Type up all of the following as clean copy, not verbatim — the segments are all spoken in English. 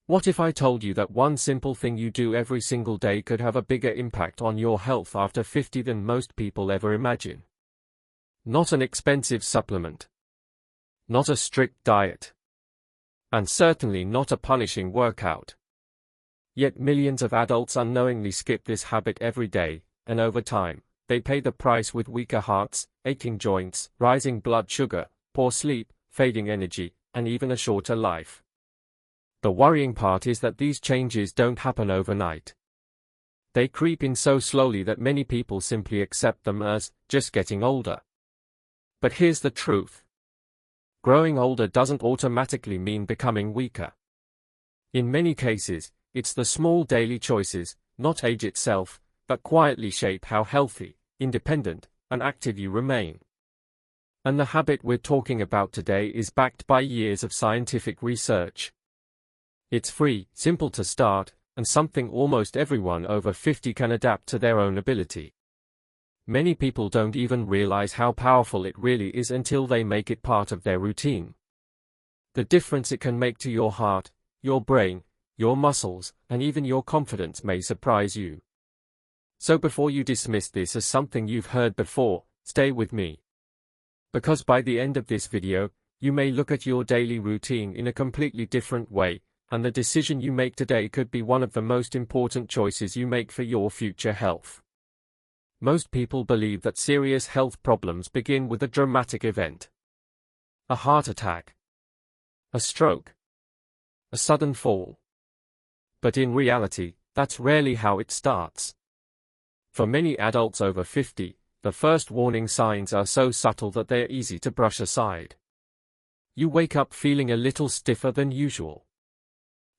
What if I told you that one simple thing you do every single day could have a bigger impact on your health after 50 than most people ever imagine? Not an expensive supplement. Not a strict diet. And certainly not a punishing workout. Yet millions of adults unknowingly skip this habit every day, and over time, they pay the price with weaker hearts, aching joints, rising blood sugar, poor sleep, fading energy, and even a shorter life. The worrying part is that these changes don't happen overnight. They creep in so slowly that many people simply accept them as just getting older. But here's the truth. Growing older doesn't automatically mean becoming weaker. In many cases, it's the small daily choices, not age itself, that quietly shape how healthy, independent, and active you remain. And the habit we're talking about today is backed by years of scientific research. It's free, simple to start, and something almost everyone over 50 can adapt to their own ability. Many people don't even realize how powerful it really is until they make it part of their routine. The difference it can make to your heart, your brain, your muscles, and even your confidence may surprise you. So before you dismiss this as something you've heard before, stay with me. Because by the end of this video, you may look at your daily routine in a completely different way, and the decision you make today could be one of the most important choices you make for your future health. Most people believe that serious health problems begin with a dramatic event. A heart attack. A stroke. A sudden fall. But in reality, that's rarely how it starts. For many adults over 50, the first warning signs are so subtle that they're easy to brush aside. You wake up feeling a little stiffer than usual.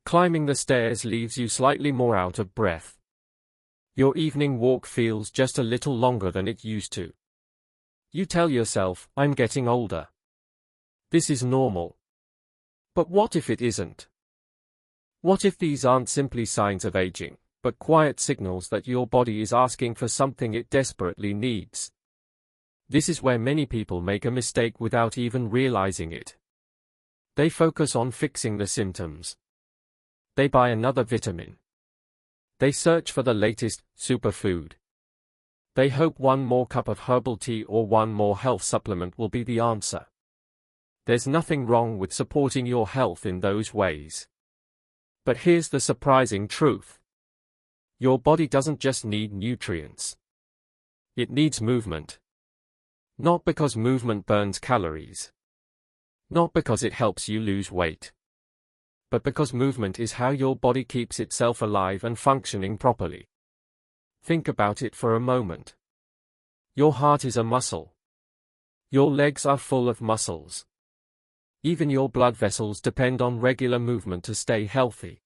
Climbing the stairs leaves you slightly more out of breath. Your evening walk feels just a little longer than it used to. You tell yourself, I'm getting older. This is normal. But what if it isn't? What if these aren't simply signs of aging, but quiet signals that your body is asking for something it desperately needs? This is where many people make a mistake without even realizing it. They focus on fixing the symptoms. They buy another vitamin. They search for the latest superfood. They hope one more cup of herbal tea or one more health supplement will be the answer. There's nothing wrong with supporting your health in those ways. But here's the surprising truth. Your body doesn't just need nutrients. It needs movement. Not because movement burns calories. Not because it helps you lose weight. But because movement is how your body keeps itself alive and functioning properly. Think about it for a moment. Your heart is a muscle. Your legs are full of muscles. Even your blood vessels depend on regular movement to stay healthy.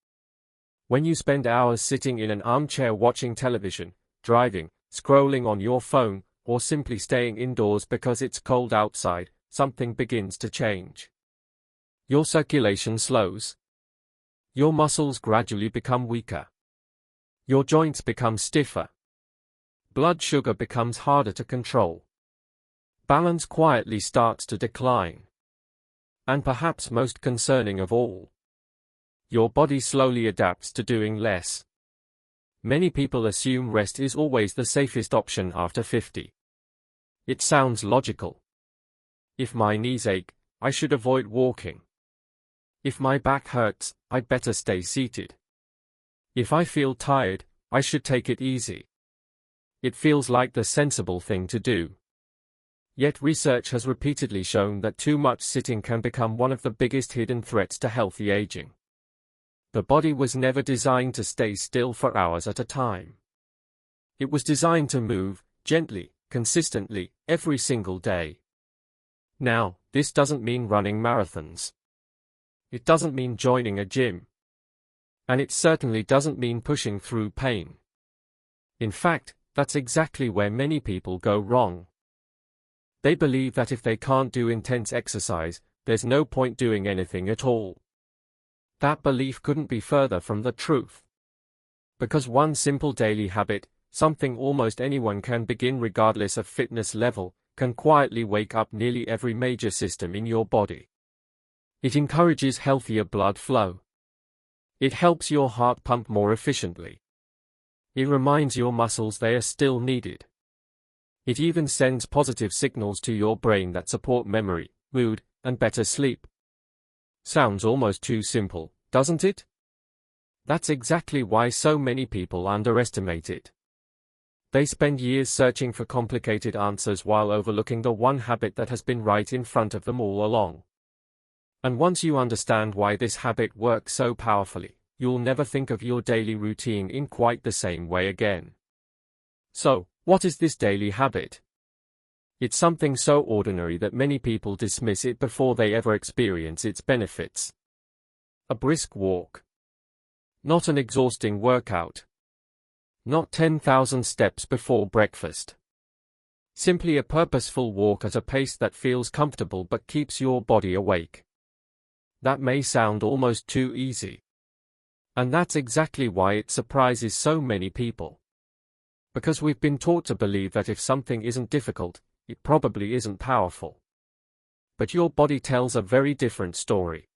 When you spend hours sitting in an armchair watching television, driving, scrolling on your phone, or simply staying indoors because it's cold outside, something begins to change. Your circulation slows. Your muscles gradually become weaker. Your joints become stiffer. Blood sugar becomes harder to control. Balance quietly starts to decline. And perhaps most concerning of all, your body slowly adapts to doing less. Many people assume rest is always the safest option after 50. It sounds logical. If my knees ache, I should avoid walking. If my back hurts, I'd better stay seated. If I feel tired, I should take it easy. It feels like the sensible thing to do. Yet research has repeatedly shown that too much sitting can become one of the biggest hidden threats to healthy aging. The body was never designed to stay still for hours at a time. It was designed to move, gently, consistently, every single day. Now, this doesn't mean running marathons. It doesn't mean joining a gym. And it certainly doesn't mean pushing through pain. In fact, that's exactly where many people go wrong. They believe that if they can't do intense exercise, there's no point doing anything at all. That belief couldn't be further from the truth. Because one simple daily habit, something almost anyone can begin regardless of fitness level, can quietly wake up nearly every major system in your body. It encourages healthier blood flow. It helps your heart pump more efficiently. It reminds your muscles they are still needed. It even sends positive signals to your brain that support memory, mood, and better sleep. Sounds almost too simple, doesn't it? That's exactly why so many people underestimate it. They spend years searching for complicated answers while overlooking the one habit that has been right in front of them all along. And once you understand why this habit works so powerfully, you'll never think of your daily routine in quite the same way again. So, what is this daily habit? It's something so ordinary that many people dismiss it before they ever experience its benefits. A brisk walk. Not an exhausting workout. Not 10,000 steps before breakfast. Simply a purposeful walk at a pace that feels comfortable but keeps your body awake. That may sound almost too easy. And that's exactly why it surprises so many people. Because we've been taught to believe that if something isn't difficult, it probably isn't powerful. But your body tells a very different story.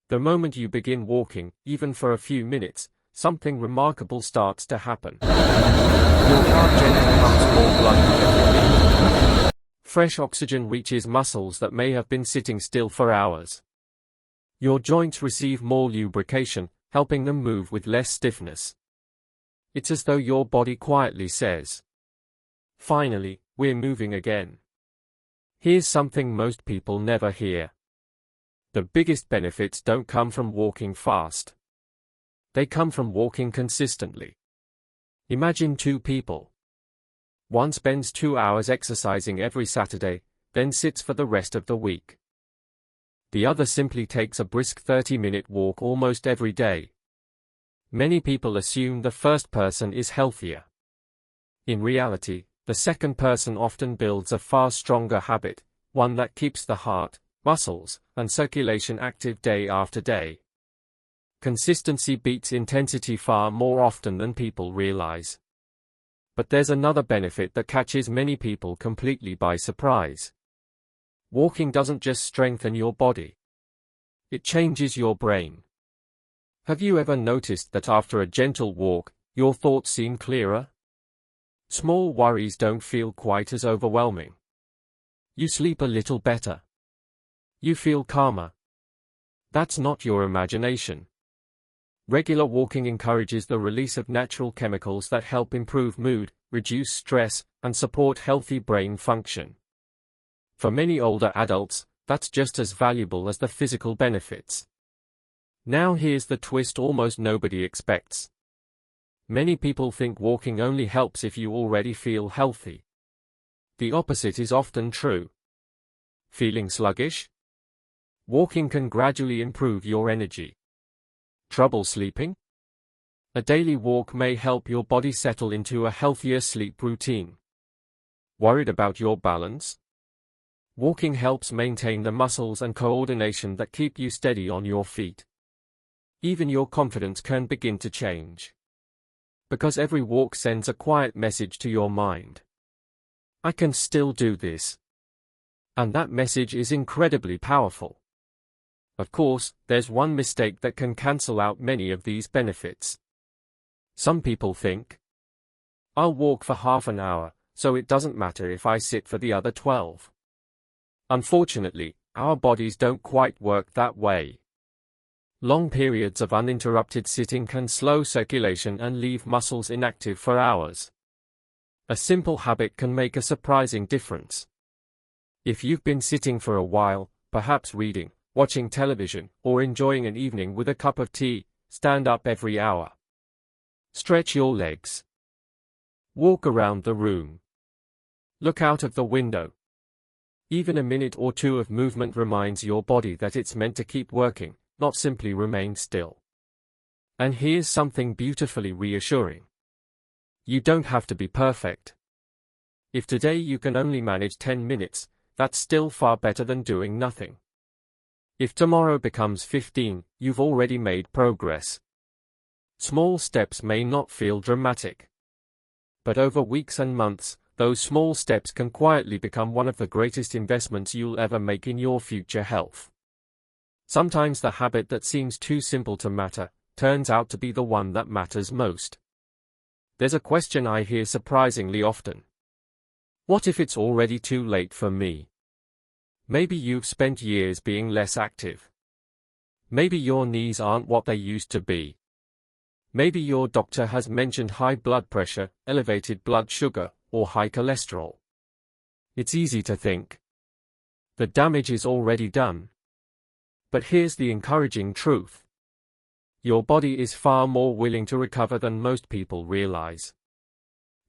The moment you begin walking, even for a few minutes, something remarkable starts to happen. Your heart gently pumps more blood to every beat. Fresh oxygen reaches muscles that may have been sitting still for hours. Your joints receive more lubrication, helping them move with less stiffness. It's as though your body quietly says, "Finally, we're moving again." Here's something most people never hear. The biggest benefits don't come from walking fast. They come from walking consistently. Imagine two people. One spends 2 hours exercising every Saturday, then sits for the rest of the week. The other simply takes a brisk 30-minute walk almost every day. Many people assume the first person is healthier. In reality, the second person often builds a far stronger habit, one that keeps the heart, muscles, and circulation active day after day. Consistency beats intensity far more often than people realize. But there's another benefit that catches many people completely by surprise. Walking doesn't just strengthen your body. It changes your brain. Have you ever noticed that after a gentle walk, your thoughts seem clearer? Small worries don't feel quite as overwhelming. You sleep a little better. You feel calmer. That's not your imagination. Regular walking encourages the release of natural chemicals that help improve mood, reduce stress, and support healthy brain function. For many older adults, that's just as valuable as the physical benefits. Now here's the twist almost nobody expects. Many people think walking only helps if you already feel healthy. The opposite is often true. Feeling sluggish? Walking can gradually improve your energy. Trouble sleeping? A daily walk may help your body settle into a healthier sleep routine. Worried about your balance? Walking helps maintain the muscles and coordination that keep you steady on your feet. Even your confidence can begin to change. Because every walk sends a quiet message to your mind. I can still do this. And that message is incredibly powerful. Of course, there's one mistake that can cancel out many of these benefits. Some people think, "I'll walk for half an hour, so it doesn't matter if I sit for the other 12. Unfortunately, our bodies don't quite work that way. Long periods of uninterrupted sitting can slow circulation and leave muscles inactive for hours. A simple habit can make a surprising difference. If you've been sitting for a while, perhaps reading, watching television, or enjoying an evening with a cup of tea, stand up every hour. Stretch your legs. Walk around the room. Look out of the window. Even a minute or two of movement reminds your body that it's meant to keep working, not simply remain still. And here's something beautifully reassuring. You don't have to be perfect. If today you can only manage 10 minutes, that's still far better than doing nothing. If tomorrow becomes 15, you've already made progress. Small steps may not feel dramatic. But over weeks and months, those small steps can quietly become one of the greatest investments you'll ever make in your future health. Sometimes the habit that seems too simple to matter turns out to be the one that matters most. There's a question I hear surprisingly often. What if it's already too late for me? Maybe you've spent years being less active. Maybe your knees aren't what they used to be. Maybe your doctor has mentioned high blood pressure, elevated blood sugar, or high cholesterol. It's easy to think. The damage is already done. But here's the encouraging truth. Your body is far more willing to recover than most people realize.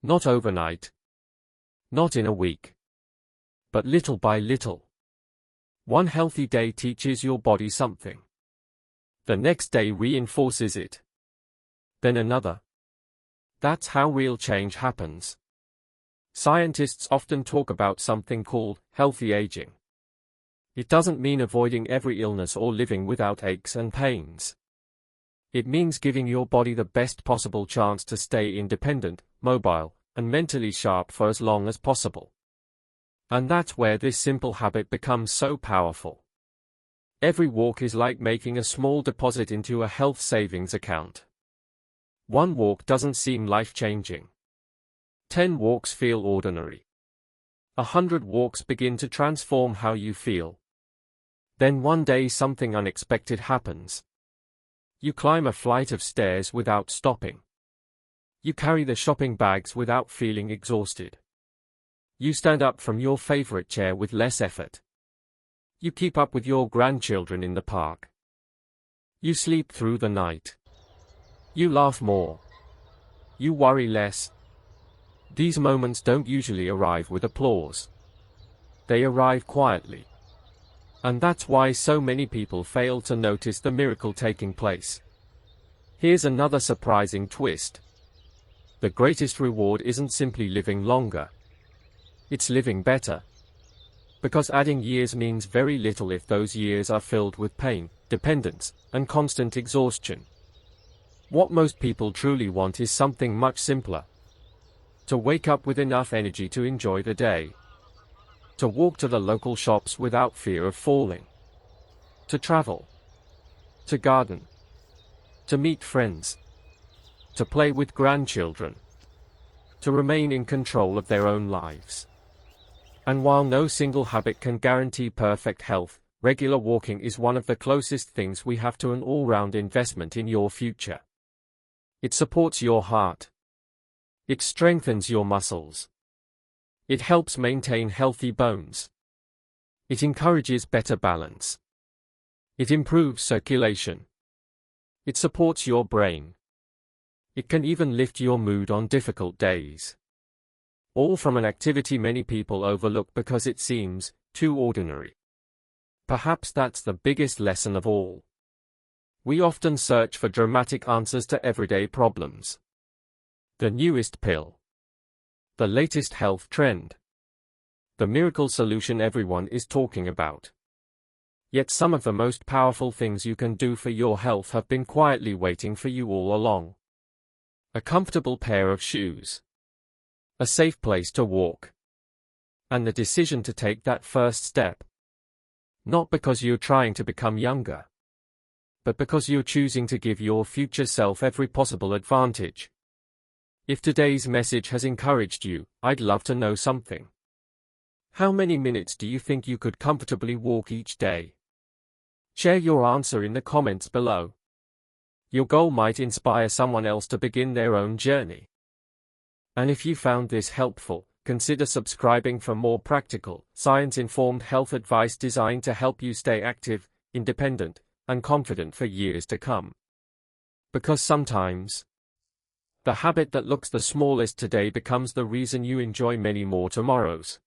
Not overnight. Not in a week. But little by little. One healthy day teaches your body something. The next day reinforces it. Then another. That's how real change happens. Scientists often talk about something called healthy aging. It doesn't mean avoiding every illness or living without aches and pains. It means giving your body the best possible chance to stay independent, mobile, and mentally sharp for as long as possible. And that's where this simple habit becomes so powerful. Every walk is like making a small deposit into a health savings account. One walk doesn't seem life-changing. 10 walks feel ordinary. 100 walks begin to transform how you feel. Then one day something unexpected happens. You climb a flight of stairs without stopping. You carry the shopping bags without feeling exhausted. You stand up from your favorite chair with less effort. You keep up with your grandchildren in the park. You sleep through the night. You laugh more. You worry less. These moments don't usually arrive with applause. They arrive quietly. And that's why so many people fail to notice the miracle taking place. Here's another surprising twist. The greatest reward isn't simply living longer. It's living better. Because adding years means very little if those years are filled with pain, dependence, and constant exhaustion. What most people truly want is something much simpler. To wake up with enough energy to enjoy the day. To walk to the local shops without fear of falling. To travel. To garden. To meet friends. To play with grandchildren. To remain in control of their own lives. And while no single habit can guarantee perfect health, regular walking is one of the closest things we have to an all-round investment in your future. It supports your heart. It strengthens your muscles. It helps maintain healthy bones. It encourages better balance. It improves circulation. It supports your brain. It can even lift your mood on difficult days. All from an activity many people overlook because it seems too ordinary. Perhaps that's the biggest lesson of all. We often search for dramatic answers to everyday problems. The newest pill. The latest health trend. The miracle solution everyone is talking about. Yet some of the most powerful things you can do for your health have been quietly waiting for you all along. A comfortable pair of shoes. A safe place to walk. And the decision to take that first step. Not because you're trying to become younger. But because you're choosing to give your future self every possible advantage. If today's message has encouraged you, I'd love to know something. How many minutes do you think you could comfortably walk each day? Share your answer in the comments below. Your goal might inspire someone else to begin their own journey. And if you found this helpful, consider subscribing for more practical, science-informed health advice designed to help you stay active, independent, and confident for years to come. Because sometimes, the habit that looks the smallest today becomes the reason you enjoy many more tomorrows.